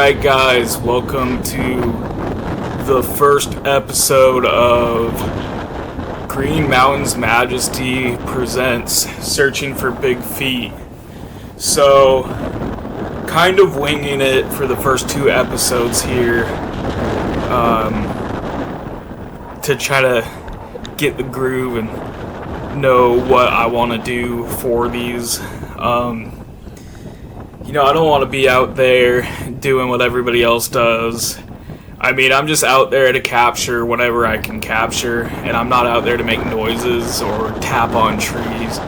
Alright guys, welcome to the first episode of Green Mountain's Majesty presents Searching for Big Feet. So, kind of winging it for the first two episodes here, to try to get the groove and know what I want to do for these. I don't want to be out there doing what everybody else does. I mean, I'm just out there to capture whatever I can capture, and I'm not out there to make noises or tap on trees.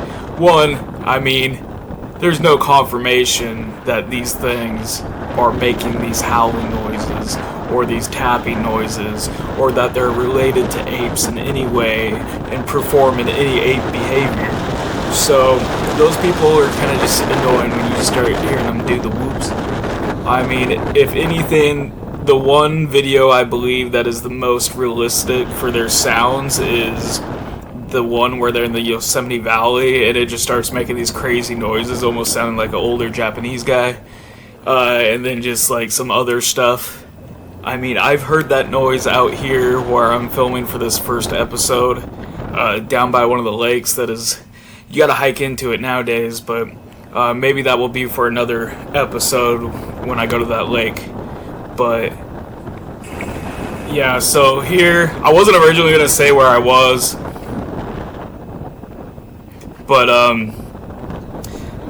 There's no confirmation that these things are making these howling noises, or these tapping noises, or that they're related to apes in any way and perform in any ape behavior. So, those people are kind of just annoying when you start hearing them do the whoops. I mean, if anything, the one video I believe that is the most realistic for their sounds is the one where they're in the Yosemite Valley and it just starts making these crazy noises, almost sounding like an older Japanese guy. And then just like some other stuff. I mean, I've heard that noise out here where I'm filming for this first episode, down by one of the lakes that is... You gotta hike into it nowadays, but maybe that will be for another episode when I go to that lake. But yeah, so here, I wasn't originally gonna say where I was, but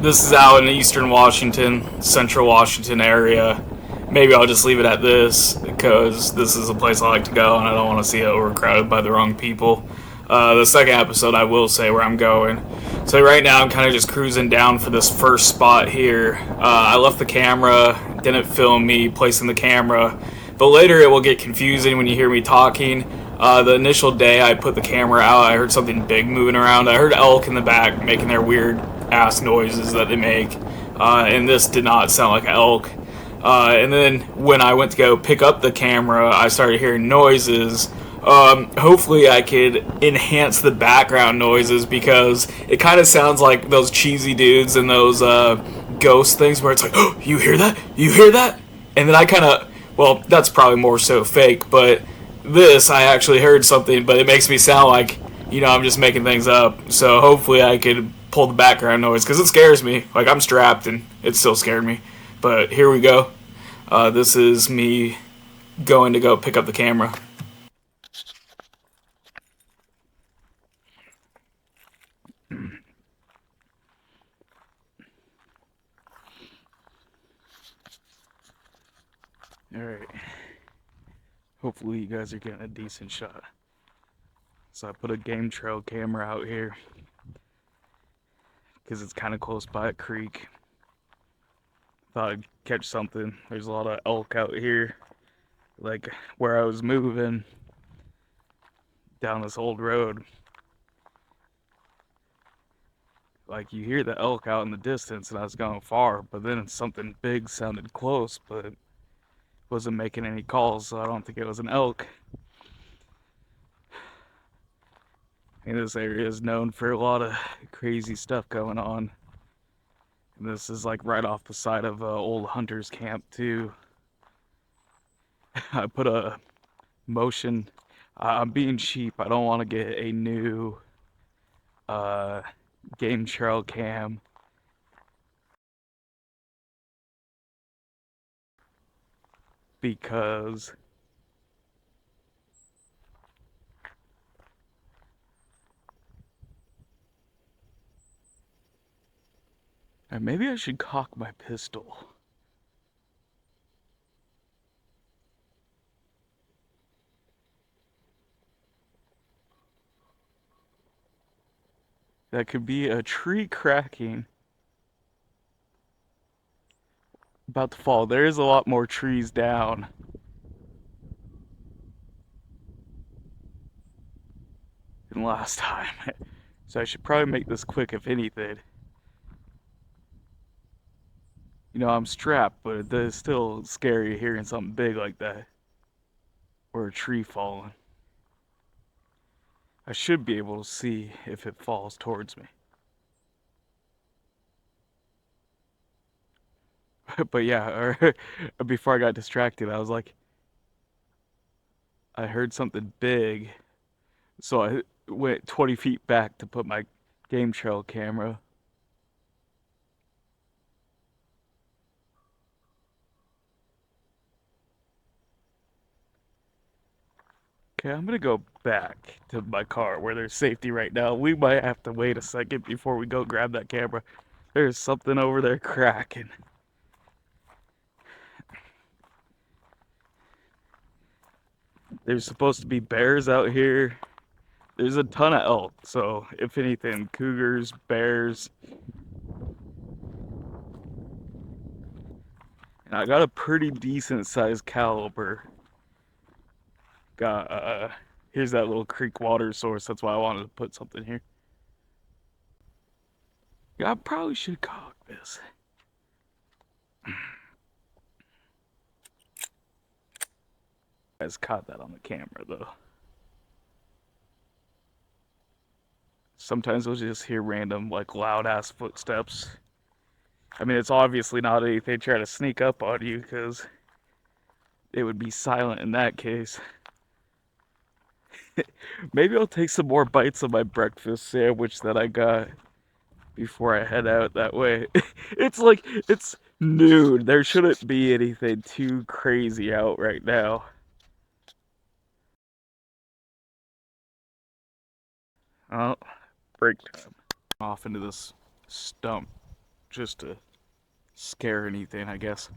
this is out in eastern Washington, central Washington area. Maybe I'll just leave it at this, because this is a place I like to go and I don't want to see it overcrowded by the wrong people. The second episode I will say where I'm going. So right now I'm kind of just cruising down for this first spot here. I left the camera, didn't film me placing the camera, but later it will get confusing when you hear me talking. The initial day I put the camera out, I heard something big moving around. I heard elk in the back making their weird ass noises that they make, and this did not sound like an elk. And then when I went to go pick up the camera, I started hearing noises. Hopefully I could enhance the background noises, because it kind of sounds like those cheesy dudes and those ghost things where it's like, oh, you hear that? You hear that? And then I kind of, well, that's probably more so fake, but this, I actually heard something, but it makes me sound like, I'm just making things up. So hopefully I could pull the background noise, because it scares me. Like, I'm strapped and it still scared me. But here we go. This is me going to go pick up the camera. Alright. Hopefully you guys are getting a decent shot. So I put a game trail camera out here, because it's kind of close by a creek. Thought I'd catch something. There's a lot of elk out here. Like where I was moving down this old road. Like, you hear the elk out in the distance, and I was going far, but then something big sounded close, but wasn't making any calls, so I don't think it was an elk. And this area is known for a lot of crazy stuff going on. And this is like right off the side of an old hunter's camp too. I put a motion. I'm being cheap. I don't want to get a new game trail cam, because or maybe I should cock my pistol. That could be a tree cracking. About to fall. There is a lot more trees down. Than last time. So I should probably make this quick if anything. I'm strapped, but it is still scary hearing something big like that. Or a tree falling. I should be able to see if it falls towards me. But yeah, or before I got distracted, I was like, I heard something big, so I went 20 feet back to put my game trail camera. Okay, I'm gonna go back to my car where there's safety right now. We might have to wait a second before we go grab that camera. There's something over there cracking. There's supposed to be bears out here. There's a ton of elk, so if anything, cougars, bears. And I got a pretty decent sized caliber. Got here's that little creek water source. That's why I wanted to put something here. Yeah, I probably should cock this. I just caught that on the camera though. Sometimes we'll just hear random like loud ass footsteps. I mean, it's obviously not anything trying to sneak up on you because it would be silent in that case. Maybe I'll take some more bites of my breakfast sandwich that I got before I head out that way. It's like it's noon. There shouldn't be anything too crazy out right now. Oh, break time. Off into this stump just to scare anything, I guess.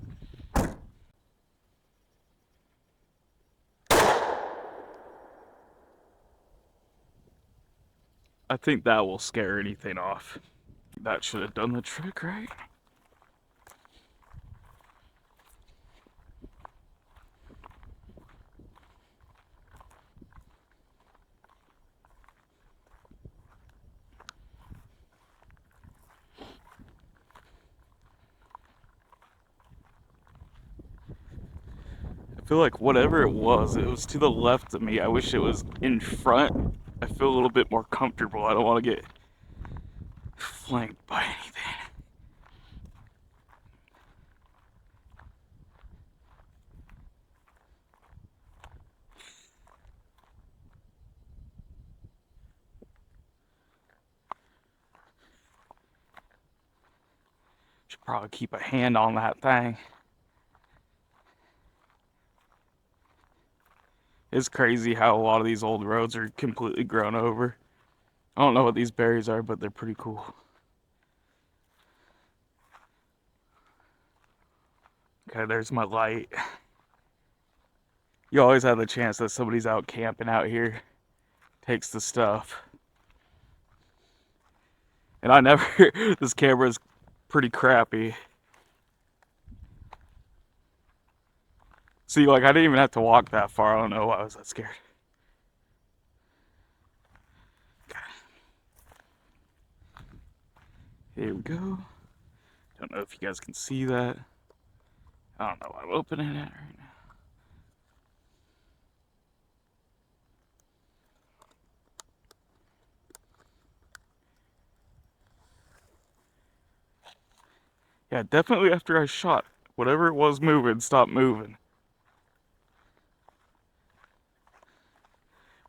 I think that will scare anything off. That should have done the trick, right? I feel like whatever it was to the left of me. I wish it was in front. I feel a little bit more comfortable. I don't want to get flanked by anything. Should probably keep a hand on that thing. It's crazy how a lot of these old roads are completely grown over. I don't know what these berries are, but they're pretty cool. Okay, there's my light. You always have the chance that somebody's out camping out here, takes the stuff. And I never, this camera's pretty crappy. See, like, I didn't even have to walk that far. I don't know why I was that scared. Here we go. Don't know if you guys can see that. I don't know why I'm opening it right now. Yeah, definitely after I shot, whatever it was moving, stopped moving.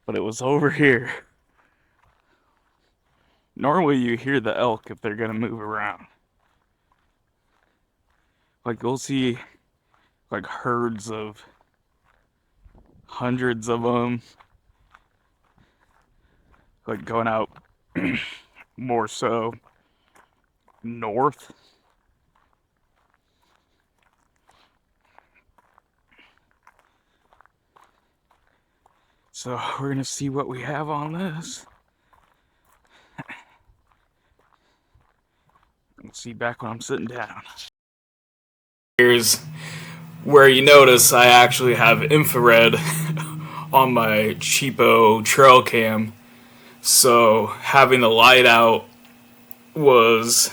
But it was over here. Normally you hear the elk if they're gonna move around. Like you'll see like herds of hundreds of them like going out more so north. So we're gonna see what we have on this. Let's see back when I'm sitting down. Here's where you notice I actually have infrared on my cheapo trail cam. So having the light out was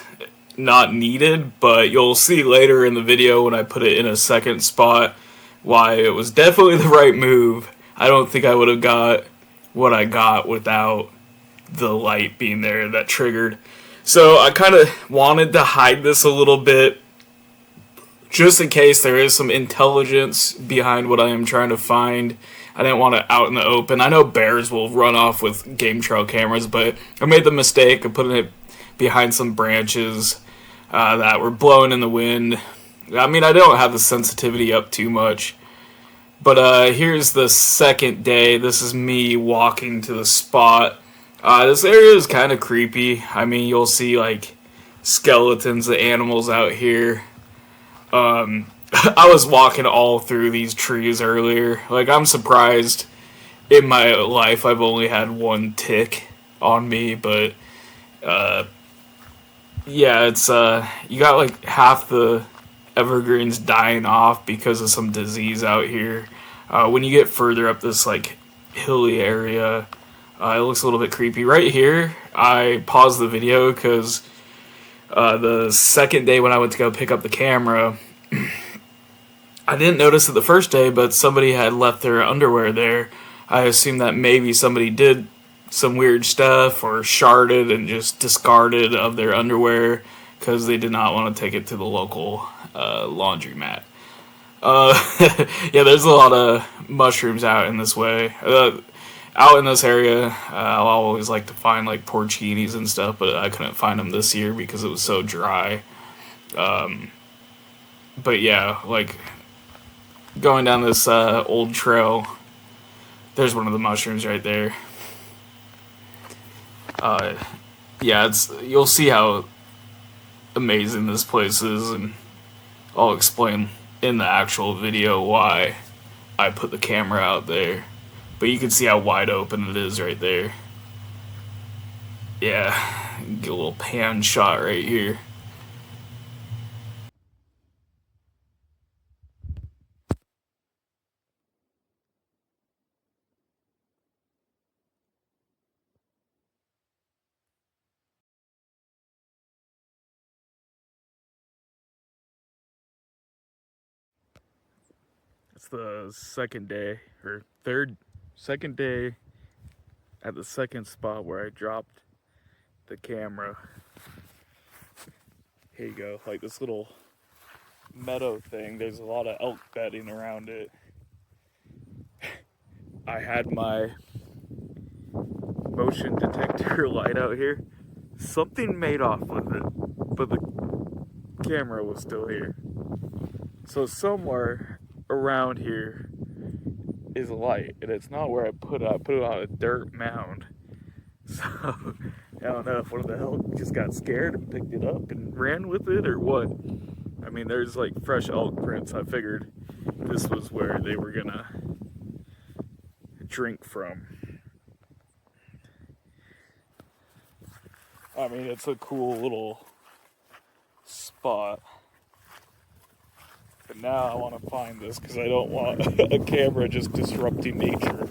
not needed, but you'll see later in the video when I put it in a second spot why it was definitely the right move. I don't think I would have got what I got without the light being there that triggered. So I kind of wanted to hide this a little bit just in case there is some intelligence behind what I am trying to find. I didn't want it out in the open. I know bears will run off with game trail cameras, but I made the mistake of putting it behind some branches that were blowing in the wind. I mean, I don't have the sensitivity up too much. But here's the second day. This is me walking to the spot. This area is kind of creepy. I mean, you'll see like skeletons of animals out here. I was walking all through these trees earlier. Like, I'm surprised in my life I've only had one tick on me, but yeah, it's you got like half the evergreens dying off because of some disease out here. When you get further up this like hilly area, it looks a little bit creepy. Right here, I paused the video because the second day when I went to go pick up the camera, I didn't notice it the first day, but somebody had left their underwear there. I assumed that maybe somebody did some weird stuff or sharded and just discarded of their underwear because they did not want to take it to the local laundromat. Yeah, there's a lot of mushrooms out in this way. Out in this area, I'll always like to find like porcinis and stuff, but I couldn't find them this year because it was so dry. But yeah, like going down this old trail, there's one of the mushrooms right there. Yeah, you'll see how amazing this place is, and I'll explain in the actual video why I put the camera out there. But you can see how wide open it is right there. Yeah, get a little pan shot right here. It's the second day, or second day at the second spot where I dropped the camera. Here you go, like this little meadow thing. There's a lot of elk bedding around it. I had my motion detector light out here. Something made off with it, but the camera was still here. So somewhere around here is a light, and it's not where I put it. I put it on a dirt mound. So I don't know if one of the elk just got scared and picked it up and ran with it or what. I mean, there's like fresh elk prints. I figured this was where they were gonna drink from. I mean, it's a cool little spot. But now I want to find this because I don't want a camera just disrupting nature.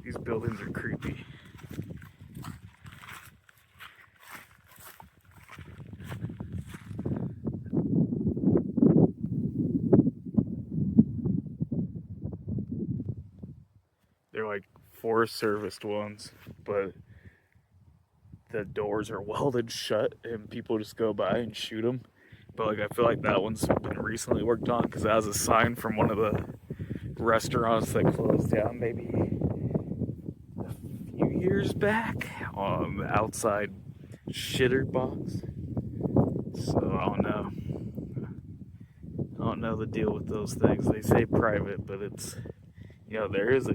These buildings are creepy. They're like Forest Service ones, but the doors are welded shut and people just go by and shoot them. But like I feel like that one's been recently worked on because it has a sign from one of the restaurants that closed down maybe a few years back on the outside shitter box. So I don't know. I don't know the deal with those things. They say private, but it's, you know, there is a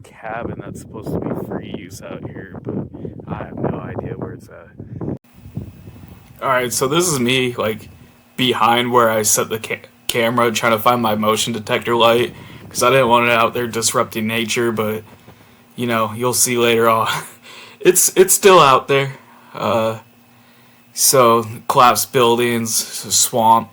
cabin that's supposed to be free use out here, but I have no idea where it's at. Alright, so this is me, like, behind where I set the camera, trying to find my motion detector light, because I didn't want it out there disrupting nature, but, you know, you'll see later on. It's still out there. So, collapsed buildings, swamp.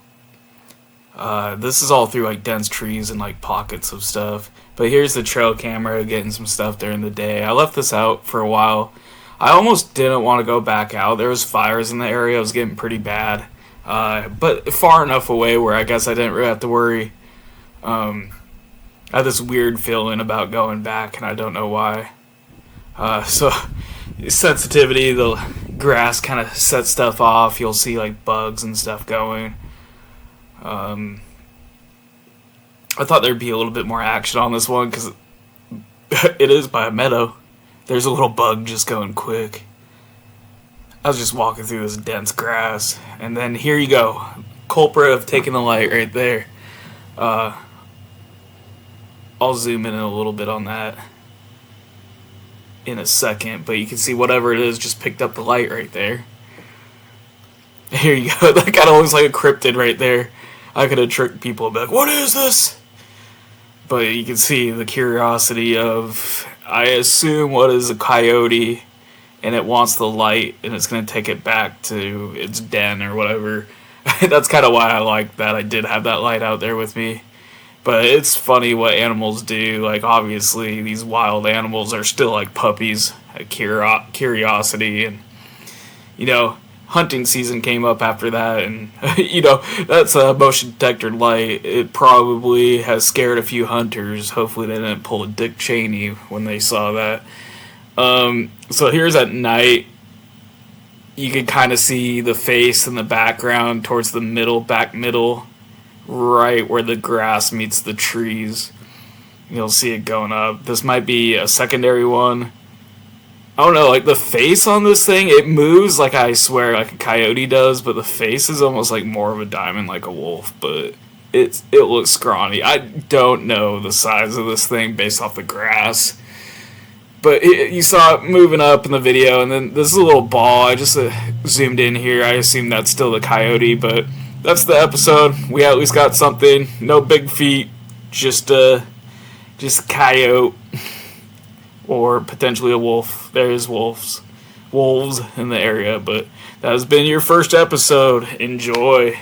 This is all through, like, dense trees and, like, pockets of stuff. But here's the trail camera getting some stuff during the day. I left this out for a while. I almost didn't want to go back out. There was fires in the area. It was getting pretty bad. But far enough away where I guess I didn't really have to worry. I had this weird feeling about going back, and I don't know why. So, sensitivity, the grass kind of sets stuff off. You'll see, like, bugs and stuff going. I thought there'd be a little bit more action on this one, because it is by a meadow. There's a little bug just going quick. I was just walking through this dense grass, and then here you go. Culprit of taking the light right there. I'll zoom in a little bit on that in a second, but you can see whatever it is just picked up the light right there. Here you go. That kind of looks like a cryptid right there. I could have tricked people and be like, what is this? But you can see the curiosity of, I assume, what is a coyote, and it wants the light, and it's going to take it back to its den or whatever. That's kind of why I like that I did have that light out there with me. But it's funny what animals do. Like, obviously, these wild animals are still like puppies, a curiosity, and, you know, hunting season came up after that, and, you know, that's a motion detector light. It probably has scared a few hunters. Hopefully they didn't pull a Dick Cheney when they saw that. So here's at night. You can kind of see the face in the background towards the middle, back middle, right where the grass meets the trees. You'll see it going up. This might be a secondary one. I don't know, like the face on this thing, it moves like, I swear, like a coyote does, but the face is almost like more of a diamond, like a wolf, but it looks scrawny. I don't know the size of this thing based off the grass. But you saw it moving up in the video, and then this is a little ball. I just zoomed in here. I assume that's still the coyote, but that's the episode. We at least got something. No big feet, just coyote, or potentially a wolf. There's wolves in the area, but that has been your first episode. Enjoy.